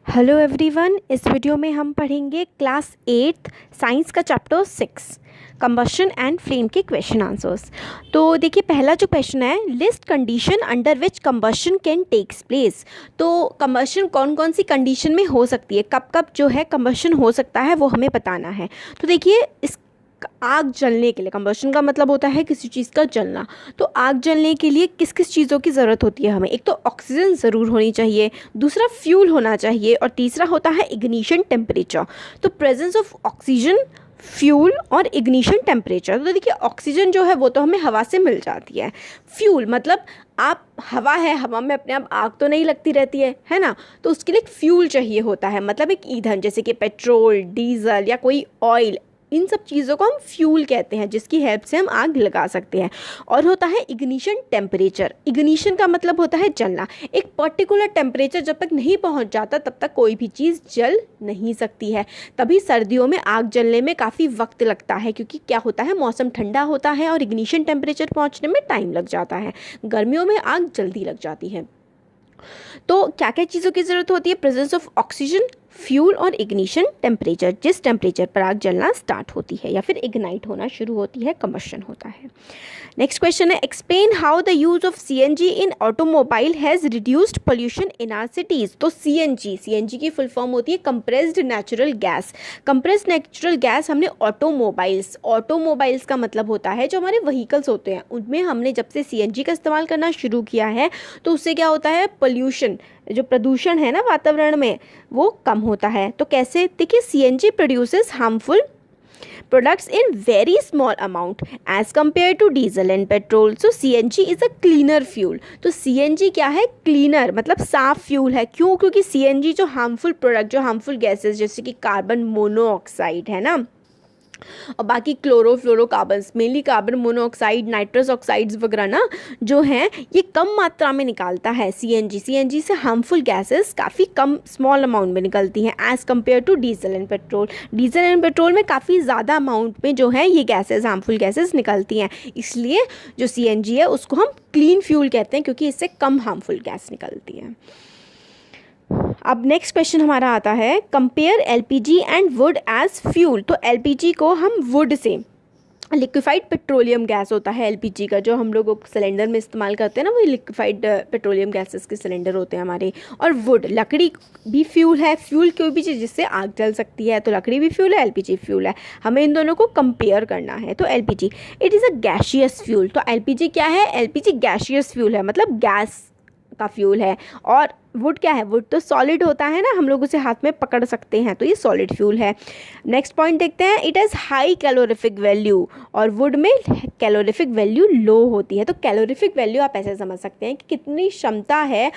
Hello everyone, इस video में हम पढ़ेंगे क्लास 8 साइंस का चैप्टर 6 कंबशन एंड फ्लेम के क्वेश्चन आंसर्स। तो देखिए, पहला जो क्वेश्चन है, list condition under which combustion can takes place. तो कंबशन कौन कौन सी कंडीशन में हो सकती है, कब कब जो है कंबशन हो सकता है, वो हमें बताना है। तो देखिए, इस आग जलने के लिए, कंबशन का मतलब होता है किसी चीज़ का जलना। तो आग जलने के लिए किस किस चीज़ों की ज़रूरत होती है हमें? एक तो ऑक्सीजन ज़रूर होनी चाहिए, दूसरा फ्यूल होना चाहिए, और तीसरा होता है इग्निशन टेम्परेचर। तो प्रेजेंस ऑफ ऑक्सीजन, फ्यूल और इग्निशन टेम्परेचर। तो देखिए, ऑक्सीजन जो है वो तो हमें हवा से मिल जाती है। फ्यूल मतलब आप हवा है, हवा में अपने आप आग तो नहीं लगती रहती है ना। तो उसके लिए एक फ्यूल चाहिए होता है, मतलब एक ईंधन, जैसे कि पेट्रोल, डीजल या कोई ऑयल। इन सब चीज़ों को हम फ्यूल कहते हैं, जिसकी हेल्प से हम आग लगा सकते हैं। और होता है इग्निशन टेम्परेचर। इग्निशन का मतलब होता है जलना। एक पर्टिकुलर टेम्परेचर जब तक नहीं पहुंच जाता तब तक कोई भी चीज़ जल नहीं सकती है। तभी सर्दियों में आग जलने में काफ़ी वक्त लगता है, क्योंकि क्या होता है, मौसम ठंडा होता है और इग्निशन टेम्परेचर पहुँचने में टाइम लग जाता है। गर्मियों में आग जल्दी लग जाती है। तो क्या क्या चीज़ों की ज़रूरत होती है? प्रेजेंस ऑफ ऑक्सीजन, फ्यूल और इग्निशन टेम्परेचर। जिस टेम्परेचर पर आग जलना स्टार्ट होती है या फिर इग्नाइट होना शुरू होती है, कंबशन होता है। नेक्स्ट क्वेश्चन है, explain how the use of CNG in automobile has reduced pollution in our cities. तो सीएनजी की फुल फॉर्म होती है compressed natural gas. Compressed natural gas हमने ऑटोमोबाइल्स का मतलब होता है जो हमारे व्हीकल्स होते हैं, उनमें हमने जब से सीएनजी का इस्तेमाल करना शुरू किया है, तो उससे क्या होता है, पोल्यूशन, जो प्रदूषण है ना वातावरण में, वो कम होता है। तो कैसे? देखिए, CNG produces harmful products in very small amount as compared to diesel and petrol. So CNG is a cleaner fuel. तो CNG क्या है? क्लीनर मतलब साफ फ्यूल है। क्यों? क्योंकि CNG जो हार्मफुल प्रोडक्ट, जो हार्मफुल गैसेस जैसे कि कार्बन मोनोऑक्साइड है ना, और बाकी chlorofluorocarbons, mainly carbon monoxide, nitrous oxides वगैरह ना, जो हैं ये कम मात्रा में निकालता है सीएनजी से हार्मफुल गैसेस काफ़ी कम, स्मॉल अमाउंट में निकलती हैं as compare to diesel and petrol. Diesel and petrol में काफ़ी ज़्यादा अमाउंट में जो है ये गैसेस, हार्मफुल गैसेस निकलती हैं। इसलिए जो सीएनजी है उसको हम क्लीन फ्यूल कहते हैं, क्योंकि इससे कम हार्मफुल गैस निकलती है। अब नेक्स्ट क्वेश्चन हमारा आता है, compare LPG and wood as fuel. तो एलपीजी को हम would say, liquefied petroleum gas होता है एलपीजी का, जो हम लोग सिलेंडर में इस्तेमाल करते हैं ना, वो लिक्विफाइड पेट्रोलियम गैसेस के सिलेंडर होते हैं हमारे। और वुड, लकड़ी भी फ्यूल है। फ्यूल कोई भी चीज़ जिससे आग जल सकती है, तो लकड़ी भी फ्यूल है, एलपीजी फ्यूल है। हमें इन दोनों को कंपेयर करना है। तो LPG, it is a gaseous fuel. तो एलपीजी क्या है? एलपीजी गैसियस फ्यूल है, मतलब गैस का फ्यूल है। और वुड क्या है? वुड तो सॉलिड होता है ना, हम लोग उसे हाथ में पकड़ सकते हैं, तो ये सॉलिड फ्यूल है। नेक्स्ट पॉइंट देखते हैं, it has high calorific value, और वुड में कैलोरीफिक वैल्यू लो होती है। तो कैलोरीफिक वैल्यू आप ऐसे समझ सकते हैं कि कितनी क्षमता है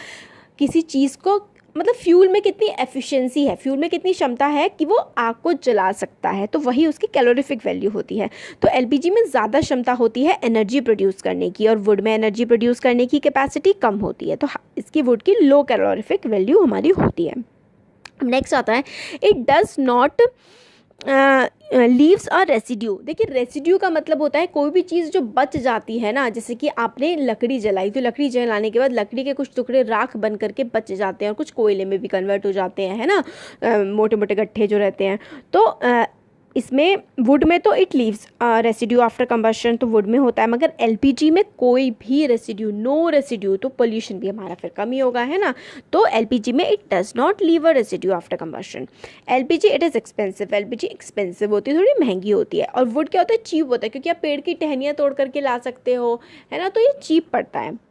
किसी चीज़ को, मतलब फ्यूल में कितनी एफिशिएंसी है, फ्यूल में कितनी क्षमता है कि वो आग को जला सकता है, तो वही उसकी कैलोरीफिक वैल्यू होती है। तो एलपीजी में ज़्यादा क्षमता होती है एनर्जी प्रोड्यूस करने की, और वुड में एनर्जी प्रोड्यूस करने की कैपेसिटी कम होती है। तो इसकी वुड की लो कैलोरीफिक वैल्यू हमारी होती है। नेक्स्ट आता है, इट डज नॉट लीव्स और रेसिड्यू। देखिए, रेसिड्यू का मतलब होता है कोई भी चीज़ जो बच जाती है ना, जैसे कि आपने लकड़ी जलाई, तो लकड़ी जलाने के बाद लकड़ी के कुछ टुकड़े राख बन करके बच जाते हैं और कुछ कोयले में भी कन्वर्ट हो जाते हैं, है ना, मोटे मोटे गट्ठे जो रहते हैं। तो इसमें वुड में तो it leaves residue after combustion, तो वुड में होता है। मगर एलपीजी में कोई भी रेसिड्यू, नो रेसिड्यू, तो पोल्यूशन भी हमारा फिर कम ही होगा, है ना। तो एलपीजी में it does not leave a residue after combustion. LPG it is expensive. LPG expensive होती है, थोड़ी महंगी होती है। और वुड क्या होता है? चीप होता है, क्योंकि आप पेड़ की टहनियाँ तोड़ करके ला सकते हो, है ना, तो ये चीप पड़ता है।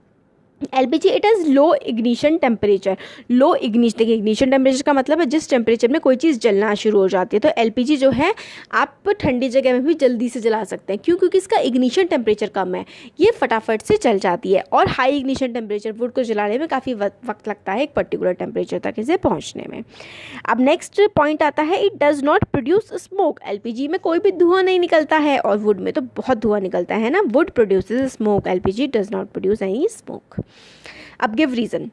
LPG it has low ignition temperature. Low ignition, देखिए इग्निशन टेम्परेचर का मतलब है जिस टेम्परेचर में कोई चीज़ जलना शुरू हो जाती है। तो एलपीजी जो है आप ठंडी जगह में भी जल्दी से जला सकते हैं। क्यों? क्योंकि इसका इग्निशन टेम्परेचर कम है, ये फटाफट से जल जाती है। और हाई इग्निशन टेम्परेचर, वुड को जलाने में काफ़ी वक्त लगता है एक पर्टिकुलर टेम्परेचर तक इसे पहुँचने में। अब नेक्स्ट पॉइंट आता है, it does not produce smoke. LPG में कोई भी धुआं नहीं निकलता है, और वुड में तो बहुत धुआं निकलता है ना। Wood produces smoke, LPG does not produce any smoke. अब give reason.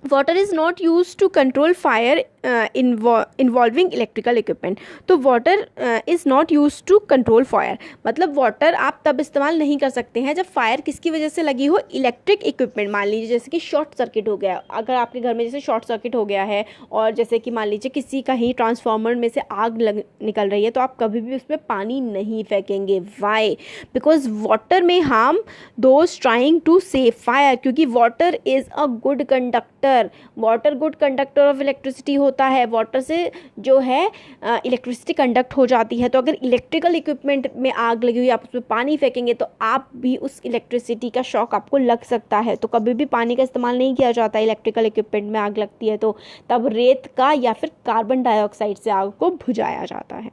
Water is not use to control fire involving electrical equipment. तो water is not use to control fire, मतलब वाटर आप तब इस्तेमाल नहीं कर सकते हैं जब फायर किसकी वजह से लगी हो, इलेक्ट्रिक इक्विपमेंट। मान लीजिए जैसे कि शॉर्ट सर्किट हो गया, अगर आपके घर में जैसे शॉर्ट सर्किट हो गया है और जैसे कि मान लीजिए किसी का ही ट्रांसफार्मर में से आग निकल रही है, तो आप कभी भी उसमें पानी नहीं फेंकेंगे। Why? Because water may harm those trying to save fire, क्योंकि water is a good conductor. Water good conductor of electricity होता है। वाटर से जो है इलेक्ट्रिसिटी कंडक्ट हो जाती है। तो अगर इलेक्ट्रिकल इक्विपमेंट में आग लगी हुई, आप उसमें पानी फेंकेंगे तो आप भी उस इलेक्ट्रिसिटी का शॉक आपको लग सकता है। तो कभी भी पानी का इस्तेमाल नहीं किया जाता इलेक्ट्रिकल इक्विपमेंट में आग लगती है, तो तब रेत का या फिर कार्बन डाइऑक्साइड से आग को बुझाया जाता है।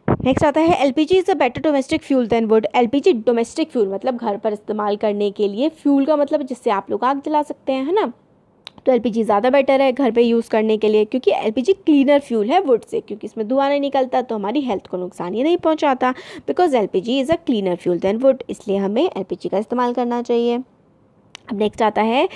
नेक्स्ट आता है LPG is a better domestic fuel than wood. LPG domestic fuel मतलब घर पर इस्तेमाल करने के लिए, फ्यूल का मतलब जिससे आप लोग आग जला सकते हैं, है ना। तो एलपीजी ज़्यादा बेटर है घर पे यूज़ करने के लिए, क्योंकि एलपीजी क्लीनर फ्यूल है वुड से, क्योंकि इसमें धुआं नहीं निकलता, तो हमारी हेल्थ को नुकसान ही नहीं पहुंचाता। Because LPG is a cleaner fuel than wood, इसलिए हमें एलपीजी का इस्तेमाल करना चाहिए। अब नेक्स्ट आता है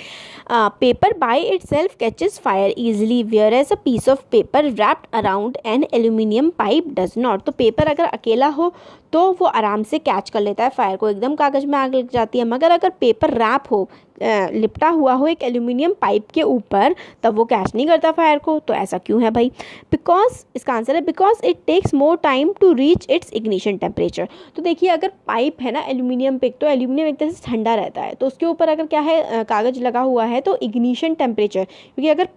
paper by itself catches fire easily whereas a piece of paper wrapped around an aluminium pipe does not. तो पेपर अगर अकेला हो तो वो आराम से कैच कर लेता है फायर को, एकदम कागज़ में आग लग जाती है। मगर अगर पेपर रैप हो, लिपटा हुआ हो एक एल्यूमिनियम पाइप के ऊपर, तब वो कैच नहीं करता फायर को। तो ऐसा क्यों है भाई? बिकॉज इसका आंसर है because it takes more time to reach its ignition temperature. तो देखिए अगर पाइप है ना एल्यूमिनियम पे, तो एल्यूमिनियम एक तरह से ठंडा रहता है, तो उसके ऊपर अगर क्या है कागज़ लगा हुआ है, तो इग्निशन टेम्परेचर, क्योंकि अगर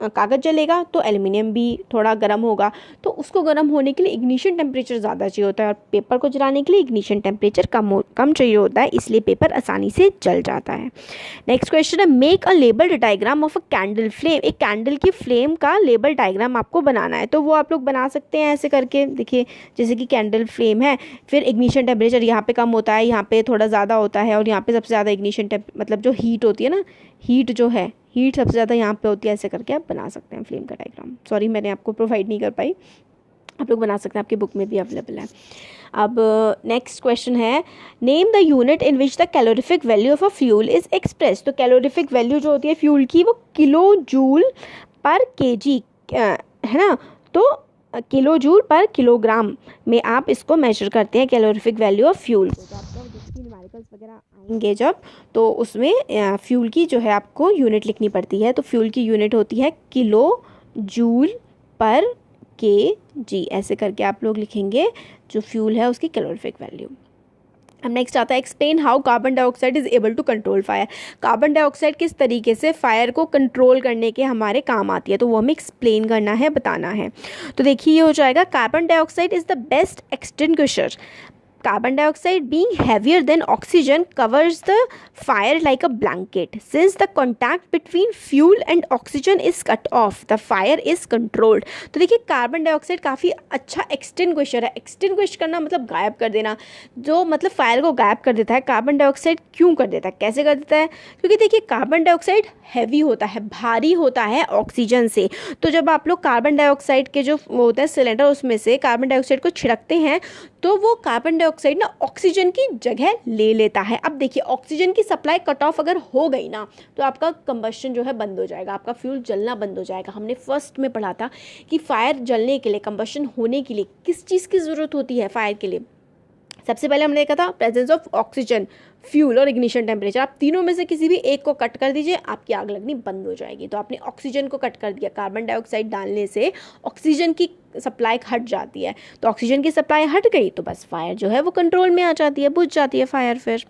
कागज़ जलेगा तो एल्यूमिनियम भी थोड़ा गर्म होगा, तो उसको गर्म होने के लिए इग्निशन टेम्परेचर ज़्यादा चाहिए होता है, और पेपर को जलाने के लिए इग्निशन टेम्परेचर कम चाहिए होता है, इसलिए पेपर आसानी से जल जाता है। नेक्स्ट क्वेश्चन है make a labelled diagram of a candle flame. एक कैंडल की फ्लेम का लेबल डायग्राम आपको बनाना है, तो वो आप लोग बना सकते हैं ऐसे करके। देखिए जैसे कि कैंडल फ्लेम है, फिर इग्निशन टेम्परेचर यहाँ पे कम होता है, यहाँ पे थोड़ा ज़्यादा होता है, और यहाँ पे सबसे ज़्यादा इग्निशन मतलब जो हीट होती है ना, हीट जो है, हीट सबसे ज़्यादा यहाँ पे होती है। ऐसे करके आप बना सकते हैं फ्लेम का डायग्राम। सॉरी मैंने आपको प्रोवाइड नहीं कर पाई, आप लोग बना सकते हैं, आपकी बुक में भी अवेलेबल है। अब नेक्स्ट क्वेश्चन है name the unit in which the calorific value of a fuel is express. तो कैलोरीफिक वैल्यू जो होती है फ्यूल की, वो किलो जूल पर केजी है ना। तो किलो जूल पर किलोग्राम में आप इसको मेजर करते हैं कैलोरीफिक वैल्यू ऑफ फ्यूल। तो आपको जितनी न्यूमेरिकल्स वगैरह आएंगे जब, तो उसमें फ्यूल की जो है आपको यूनिट लिखनी पड़ती है। तो फ्यूल की यूनिट होती है किलो जूल पर के जी, ऐसे करके आप लोग लिखेंगे जो फ्यूल है उसकी कैलोरीफिक वैल्यू। अब नेक्स्ट आता है explain how carbon dioxide is able to control fire. Carbon dioxide किस तरीके से फायर को कंट्रोल करने के हमारे काम आती है, तो वो हमें एक्सप्लेन करना है, बताना है। तो देखिए ये हो जाएगा carbon dioxide is the best extinguisher. Carbon dioxide being heavier than oxygen covers the fire like a blanket. Since the contact between fuel and oxygen is cut off, the fire is controlled. तो देखिए carbon dioxide काफ़ी अच्छा extinguisher है। Extinguish करना मतलब गायब कर देना, जो मतलब फायर को गायब कर देता है। कार्बन डाइऑक्साइड क्यों कर देता है, कैसे कर देता है? क्योंकि देखिए कार्बन डाइऑक्साइड हैवी होता है, भारी होता है ऑक्सीजन से। तो जब आप लोग कार्बन डाइऑक्साइड के जो होता है सिलेंडर, उसमें से कार्बन डाइऑक्साइड को छिड़कते हैं, तो वो कार्बन डाइऑक्साइड ना ऑक्सीजन की जगह ले लेता है। अब देखिए ऑक्सीजन की सप्लाई कट ऑफ अगर हो गई ना, तो आपका कंबशन जो है बंद हो जाएगा, आपका फ्यूल जलना बंद हो जाएगा। हमने फर्स्ट में पढ़ा था कि फायर जलने के लिए, कंबशन होने के लिए किस चीज़ की ज़रूरत होती है फायर के लिए। सबसे पहले हमने देखा था प्रेजेंस ऑफ ऑक्सीजन, फ्यूल और इग्निशन टेम्परेचर। आप तीनों में से किसी भी एक को कट कर दीजिए, आपकी आग लगनी बंद हो जाएगी। तो आपने ऑक्सीजन को कट कर दिया, कार्बन डाइऑक्साइड डालने से ऑक्सीजन की सप्लाई हट जाती है। तो ऑक्सीजन की सप्लाई हट गई तो बस फायर जो है वो कंट्रोल में आ जाती है, बुझ जाती है फायर। फिर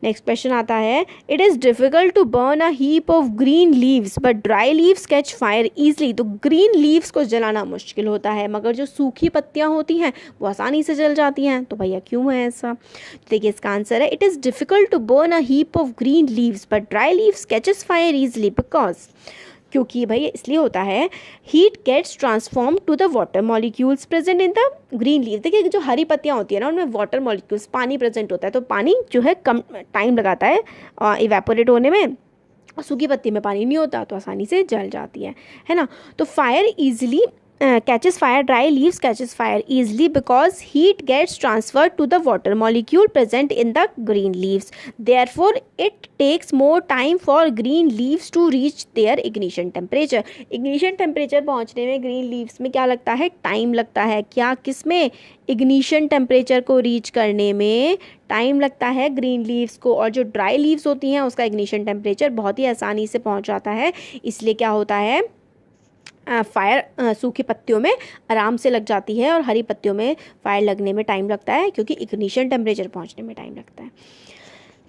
नेक्स्ट क्वेश्चन आता है it is difficult to burn a heap of green leaves but dry leaves catch fire easily. तो ग्रीन लीव्स को जलाना मुश्किल होता है, मगर जो सूखी पत्तियां होती हैं वो आसानी से जल जाती हैं। तो भैया क्यों है ऐसा? देखिए इसका आंसर है it is difficult to burn a heap of green leaves but dry leaves catches fire easily because, क्योंकि भाई इसलिए होता है heat gets transform to the water molecules present in the green leaf. देखिए जो हरी पत्तियां होती है ना, उनमें वाटर मॉलिक्यूल्स, पानी प्रेजेंट होता है, तो पानी जो है कम टाइम लगाता है इवेपोरेट होने में, और सूखी पत्ती में पानी नहीं होता, तो आसानी से जल जाती है ना। तो fire easily catches fire, dry leaves catches fire easily because heat gets transferred to the water molecule present in the green leaves. Therefore, it takes more time for green leaves to reach their ignition temperature. Ignition temperature पहुंचने में green leaves में क्या लगता है? Time लगता है. क्या किस में? इग्निशन टेम्परेचर को रीच करने में टाइम लगता है ग्रीन लीव्स को, और जो ड्राई लीव्स होती हैं उसका इग्निशन टेम्परेचर बहुत ही आसानी से पहुंच जाता है. इसलिए क्या होता है, फायर सूखी पत्तियों में आराम से लग जाती है और हरी पत्तियों में फायर लगने में टाइम लगता है क्योंकि इग्निशन टेम्परेचर पहुंचने में टाइम लगता है.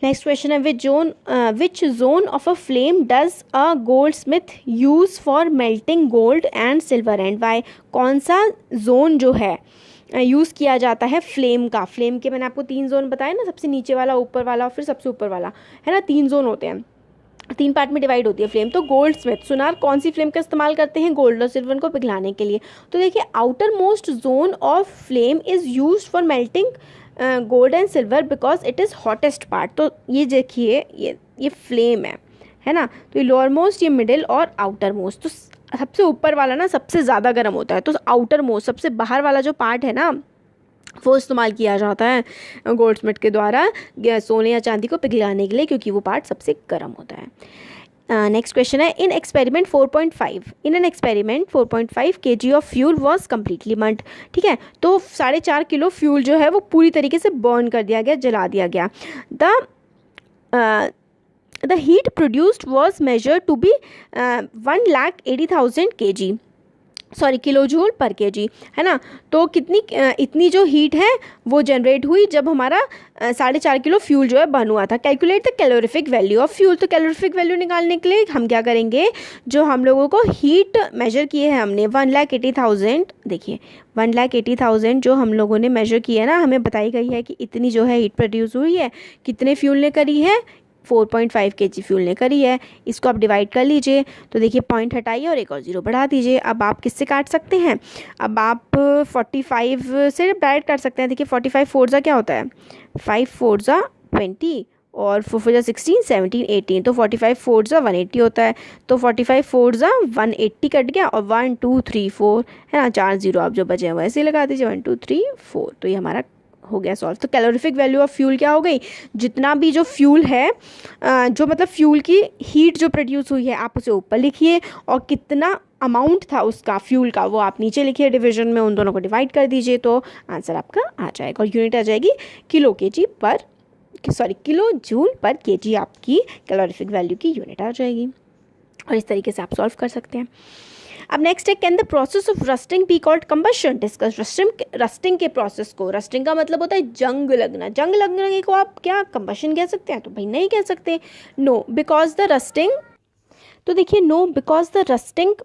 नेक्स्ट क्वेश्चन है, which zone of a flame does a goldsmith use for melting gold and silver and why. कौन सा जोन जो है यूज़ किया जाता है फ्लेम का? फ्लेम के मैंने आपको 3 जोन बताए ना, सबसे नीचे वाला, ऊपर वाला और फिर सबसे ऊपर वाला, है ना. 3 जोन होते हैं, 3 पार्ट में डिवाइड होती है फ्लेम. तो गोल्ड स्मिथ सुनार कौन सी फ्लेम का इस्तेमाल करते हैं? गोल्ड और सिल्वर को पिघलाने के लिए. तो देखिए, outer most zone of flame is use for melting gold and silver because it is hottest part. तो ये देखिए, ये फ्लेम है ना. तो ये लोअर मोस्ट, ये मिडिल और आउटर मोस्ट. तो सबसे ऊपर वाला ना सबसे ज़्यादा गर्म होता है, तो आउटर मोस्ट सबसे बाहर वाला जो पार्ट है ना वो इस्तेमाल किया जाता है गोल्ड स्मिथ के द्वारा सोने या चांदी को पिघलाने के लिए, क्योंकि वो पार्ट सबसे गर्म होता है. नेक्स्ट क्वेश्चन है, in experiment 4.5 in an experiment 4.5 kg of fuel was completely burned. ठीक है, तो 4.5 किलो फ्यूल जो है वो पूरी तरीके से बर्न कर दिया गया, जला दिया गया. The heat produced was measured to be 1,80,000 kg, sorry kilojoule पर केजी, है ना. तो इतनी जो हीट है वो जनरेट हुई जब हमारा 4.5 किलो फ्यूल जो है बर्न हुआ था. Calculate the calorific value of fuel. तो कैलोरीफिक वैल्यू निकालने के लिए हम क्या करेंगे, जो हम लोगों को हीट मेजर किए हैं हमने 1,80,000, देखिए 1,80,000 जो हम लोगों ने मेजर किया है ना, हमें बताई गई है कि इतनी जो है हीट प्रोड्यूस हुई है, कितने फ्यूल ने करी है, 4.5 kg फ्यूल ने करी है. इसको आप डिवाइड कर लीजिए. तो देखिए, पॉइंट हटाइए और एक और 0 बढ़ा दीजिए. अब आप किससे काट सकते हैं? अब आप 45 से डायरेक्ट कर सकते हैं. देखिए 45 4 क्या होता है, 5 4 20 और 4 4 16 17 18. तो 45 4 180 होता है. तो 45 4 180 कट गया और 1 2 3 4 है ना, 4 0 आप जो बचे हुए ऐसे ही लगा दीजिए, 1 2 3 4. तो ये हमारा हो गया सॉल्व. तो कैलोरीफिक वैल्यू ऑफ फ्यूल क्या हो गई, जितना भी जो फ्यूल है, जो मतलब फ्यूल की हीट जो प्रोड्यूस हुई है आप उसे ऊपर लिखिए, और कितना अमाउंट था उसका फ्यूल का वो आप नीचे लिखिए डिवीजन में, उन दोनों को डिवाइड कर दीजिए. तो आंसर आपका आ जाएगा और यूनिट आ जाएगी किलो जूल पर केजी. आपकी कैलोरीफिक वैल्यू की यूनिट आ जाएगी और इस तरीके से आप सॉल्व कर सकते हैं. अब नेक्स्ट है, can the process of rusting be called combustion. Discuss rusting के प्रोसेस को. रस्टिंग का मतलब होता है जंग लगना. जंग लगने को आप क्या कंबशन कह सकते हैं? तो भाई नहीं कह सकते. नो, बिकॉज द रस्टिंग, तो देखिए no because the rusting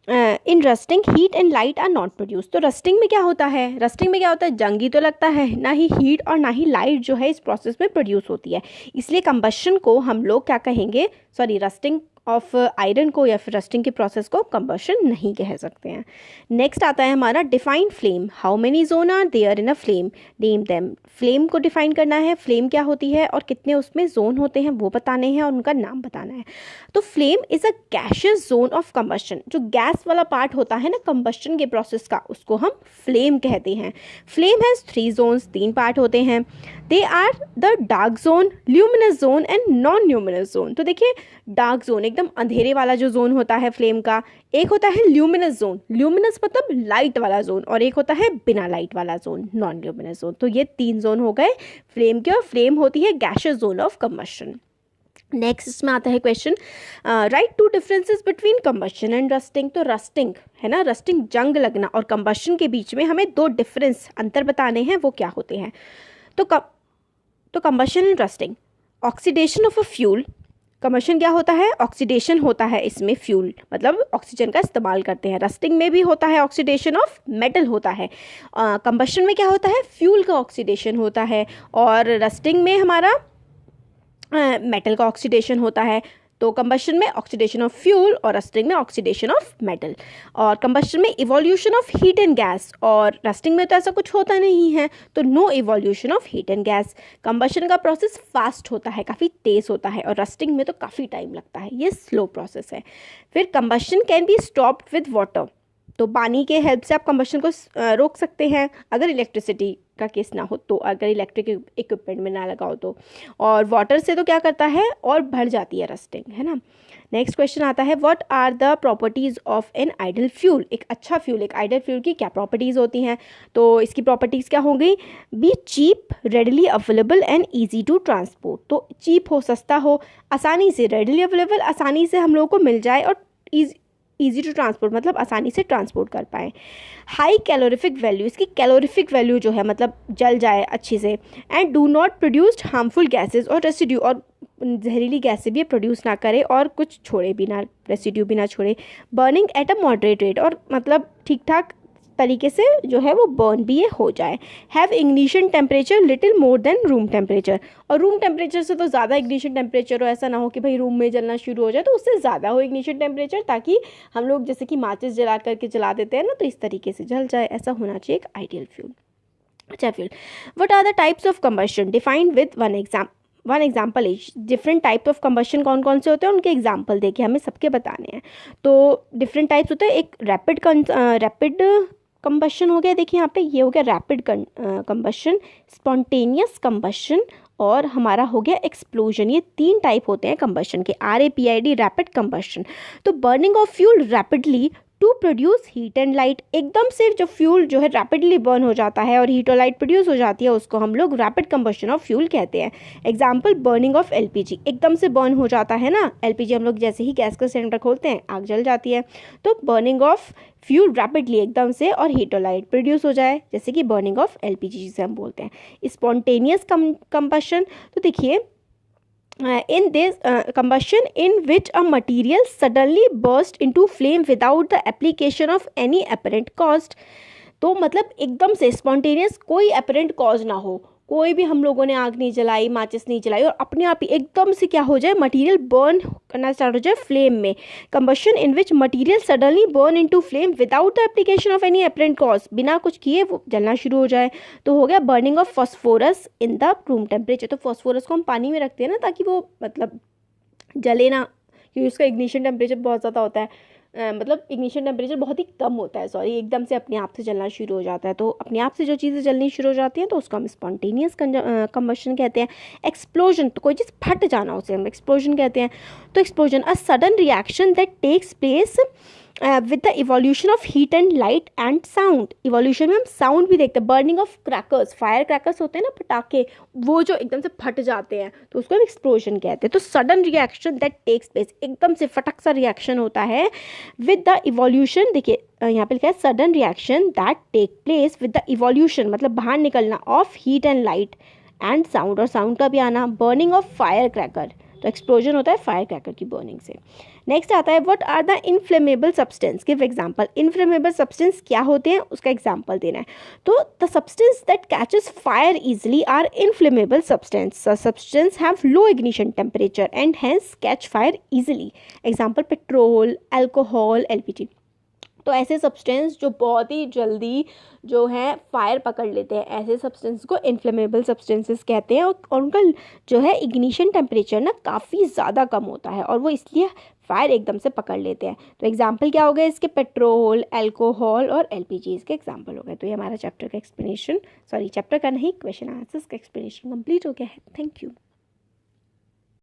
in rusting heat and light are not produce. तो रस्टिंग में क्या होता है, रस्टिंग में क्या होता है, जंग ही तो लगता है, ना ही हीट और ना ही लाइट जो है इस प्रोसेस में प्रोड्यूस होती है. इसलिए कंबशन को हम लोग क्या कहेंगे, सॉरी रस्टिंग ऑफ आयरन को या फिर रस्टिंग के प्रोसेस को कंबशन नहीं कह सकते हैं. नेक्स्ट आता है हमारा define flame. How many zone are there in a flame, name them. Flame को डिफाइन करना है, फ्लेम क्या होती है और कितने उसमें जोन होते हैं वो बताने हैं और उनका नाम बताना है. तो flame is a gaseous zone of combustion. जो गैस वाला पार्ट होता है ना कंबशन के प्रोसेस का, उसको हम फ्लेम कहते हैं. फ्लेम हैज़ 3 जोन्स, 3 पार्ट होते हैं. They are the dark zone, luminous zone and non luminous zone. तो देखिए, डार्क जोन एकदम अंधेरे वाला जो जोन होता है फ्लेम का, एक होता है ल्यूमिनस जोन, ल्यूमिनस मतलब लाइट वाला जोन, और एक होता है बिना लाइट वाला जोन, नॉन ल्यूमिनस जोन. तो ये 3 जोन हो गए फ्लेम के, और फ्लेम होती है gaseous zone of combustion. Next इसमें आता है question, right 2 differences between combustion and rusting. तो रस्टिंग है ना, रस्टिंग जंग लगना, और कंबशन के बीच में हमें 2 डिफरेंस अंतर बताने हैं, वो क्या होते हैं. तो combustion and rusting, oxidation of a fuel. Combustion क्या होता है, ऑक्सीडेशन होता है इसमें, फ्यूल मतलब ऑक्सीजन का इस्तेमाल करते हैं. रस्टिंग में भी होता है ऑक्सीडेशन ऑफ मेटल होता है. कंबशन में क्या होता है, फ्यूल का ऑक्सीडेशन होता है, और रस्टिंग में हमारा मेटल का ऑक्सीडेशन होता है. तो कंबशन में ऑक्सीडेशन ऑफ फ्यूल और रस्टिंग में ऑक्सीडेशन ऑफ मेटल. और कंबशन में evolution of heat and gas, और रस्टिंग में तो ऐसा कुछ होता नहीं है, तो no evolution of heat and gas. Combustion का प्रोसेस फास्ट होता है, काफ़ी तेज़ होता है, और रस्टिंग में तो काफ़ी टाइम लगता है, ये स्लो प्रोसेस है. फिर combustion can be stopped with water. तो पानी के हेल्प से आप कंबशन को रोक सकते हैं अगर इलेक्ट्रिसिटी का केस ना हो तो, अगर इलेक्ट्रिक इक्विपमेंट में ना लगाओ तो। और वाटर से तो क्या करता है, और बढ़ जाती है रस्टिंग, है ना। नेक्स्ट क्वेश्चन आता है, what are the properties of an ideal fuel. एक अच्छा फ्यूल, एक आइडल फ्यूल की क्या प्रॉपर्टीज़ होती हैं। तो इसकी प्रॉपर्टीज़ क्या होंगी, be cheap, readily available and easy to transport. तो चीप हो, सस्ता हो, आसानी से, रेडली अवेलेबल, आसानी से हम लोगों को मिल जाए, और ईजी टू ट्रांसपोर्ट मतलब आसानी से ट्रांसपोर्ट कर पाएँ। हाई कैलोरीफिक वैल्यू, इसकी कैलोरीफिक वैल्यू जो है मतलब जल जाए अच्छे से। And do not produced harmful gases और रेसिड्यू, और जहरीली गैसें भी प्रोड्यूस ना करे और कुछ छोड़े भी ना, रेसिड्यू भी ना छोड़े। Burning at a moderate rate, और मतलब ठीक ठाक तरीके से जो है वो बर्न भी ये हो जाए। Have ignition temperature little more than room temperature, और रूम टेम्परेचर से तो ज़्यादा इग्निशन टेम्परेचर हो, ऐसा ना हो कि भाई रूम में जलना शुरू हो जाए, तो उससे ज़्यादा हो इग्निशन टेम्परेचर, ताकि हम लोग जैसे कि माचिस जला करके जला देते हैं ना, तो इस तरीके से जल जाए, ऐसा होना चाहिए एक आइडियल फ्यूल। अच्छा fuel, what are the types of combustion defined with one example each. Different type of combustion कौन कौन से होते हैं, उनके एग्जाम्पल देखिए, हमें सबके बताने हैं। तो डिफरेंट टाइप्स होते हैं, एक रैपिड कंबशन हो गया, देखिए यहाँ पे ये हो गया रैपिड कंबशन, स्पॉन्टेनियस कंबशन, और हमारा हो गया एक्सप्लोजन। ये 3 टाइप होते हैं कंबशन के, RAPID, रैपिड कंबशन। तो burning of fuel rapidly to produce heat and light, एकदम से जो फ्यूल जो है रैपिडली बर्न हो जाता है और हीट और लाइट प्रोड्यूस हो जाती है, उसको हम लोग रैपिड कंबशन ऑफ फ्यूल कहते हैं। एग्जाम्पल, बर्निंग ऑफ LPG, एकदम से बर्न हो जाता है ना LPG, हम लोग जैसे ही गैस का सिलेंडर खोलते हैं आग जल जाती है। तो बर्निंग ऑफ फ्यूल रैपिडली, एकदम से, और हीट और लाइट प्रोड्यूस हो जाए, जैसे कि बर्निंग ऑफ LPG जिसे हम बोलते हैं। स्पॉन्टेनियस कंबशन, तो देखिए in this combustion in which a material suddenly burst into flame without the application of any apparent cause। तो मतलब एकदम से स्पॉन्टेनियस, कोई अपरेंट कॉज ना हो, कोई भी हम लोगों ने आग नहीं जलाई, माचिस नहीं जलाई, और अपने आप ही एकदम से क्या हो जाए, मटेरियल बर्न करना स्टार्ट हो जाए फ्लेम में। Combustion in which material suddenly burn into flame without the application of any apparent cause, बिना कुछ किए वो जलना शुरू हो जाए, तो हो गया burning of phosphorus in the room temperature. तो फॉस्फोरस को हम पानी में रखते हैं ना, ताकि वो मतलब जले ना, क्योंकि उसका इग्निशन टेम्परेचर बहुत ज़्यादा होता है, मतलब इग्निशन टेम्परेचर बहुत ही कम होता है, सॉरी, एकदम से अपने आप से जलना शुरू हो जाता है। तो अपने आप से जो चीज़ें जलनी शुरू हो जाती हैं तो उसको हम स्पॉन्टेनियस कंबशन कहते हैं। एक्सप्लोजन, तो कोई चीज़ फट जाना, उसे हम एक्सप्लोजन कहते हैं। तो explosion, a sudden reaction that takes place with the evolution of heat and light and sound. Evolution में हम साउंड भी देखते हैं। Burning of crackers, fire crackers होते हैं ना पटाखे, वो जो एकदम से फट जाते हैं, तो उसको हम एक्सप्लोजन कहते हैं। तो sudden reaction that takes place, एकदम से फटक सा रिएक्शन होता है विद द इवोल्यूशन, देखिए यहाँ पे लिखा है sudden reaction that take place with the evolution, मतलब बाहर निकलना, of heat and light and sound, और साउंड का भी आना। बर्निंग ऑफ फायर क्रैकर, तो एक्सप्लोजन होता है फायर क्रैकर की बर्निंग से। नेक्स्ट आता है, what are the inflammable substance, give example. Inflammable substance क्या होते हैं, उसका एग्जांपल देना है। तो the substance that catches fire easily are inflammable substance. Substance have low ignition temperature and hence catch fire easily. Example, petrol, alcohol, LPG। तो ऐसे substance जो बहुत ही जल्दी जो है फायर पकड़ लेते हैं, ऐसे सब्सटेंस को इन्फ्लेमेबल सब्सटेंसेस कहते हैं, और उनका जो है इग्निशन टेम्परेचर ना काफ़ी ज़्यादा कम होता है, और वो इसलिए फायर एकदम से पकड़ लेते हैं। तो एग्जांपल क्या हो गए इसके, पेट्रोल, अल्कोहल और LPG इसके एग्जांपल हो गए। तो ये हमारा चैप्टर का एक्सप्लेनेशन, सॉरी चैप्टर का नहीं, क्वेश्चन आंसर्स का एक्सप्लेनेशन कंप्लीट हो गया है। Thank you.